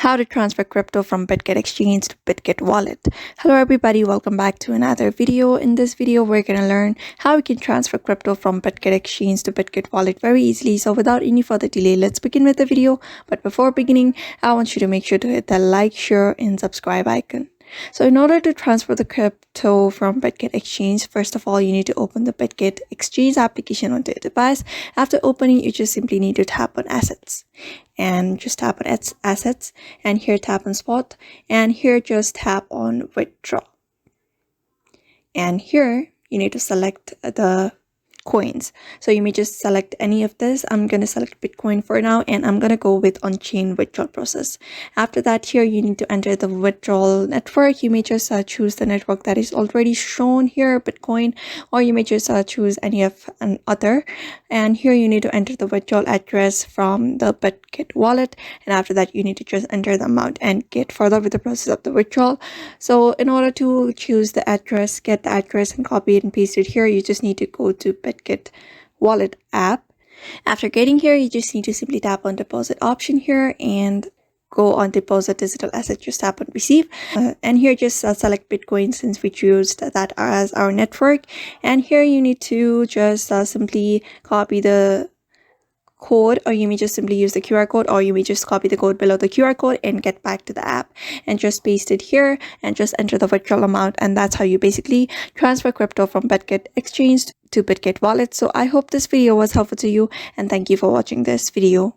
how to transfer crypto from BitG Exchange to BitG Wallet. Hello everybody, welcome back to another video. In this video, we're going to learn how we can transfer crypto from BitG Exchange to BitG Wallet very easily. So without any further delay, let's begin with the video. But before beginning, I want you to make sure to hit the like, share and subscribe icon. So in order to transfer the crypto from BitG Exchange, first of all, you need to open the BitG Exchange application onto your device. After opening, you just simply need to tap on Assets. And just tap on Assets. And here tap on Spot. And here just tap on Withdraw. And here you need to select the coins. So you may just select any of this. I'm going to select Bitcoin for now, and I'm going to go with on-chain withdrawal process. After that, here you need to enter the withdrawal network. You may just choose the network that is already shown here, Bitcoin, or you may just choose any of an other. And here you need to enter the withdrawal address from the BitG wallet, and after that you need to just enter the amount and get further with the process of the withdrawal. So in order to choose the address, get the address and copy it and paste it here, you just need to go to BitG Wallet app. After getting here, you just need to simply tap on deposit option here and go on deposit digital asset. Just tap on receive and here just select Bitcoin since we choose that as our network. And here you need to just simply copy the code, or you may just simply use the QR code, or you may just copy the code below the QR code and get back to the app and just paste it here and just enter the withdrawal amount. And that's how you basically transfer crypto from BitG Exchange to BitG Wallet. So I hope this video was helpful to you, and thank you for watching this video.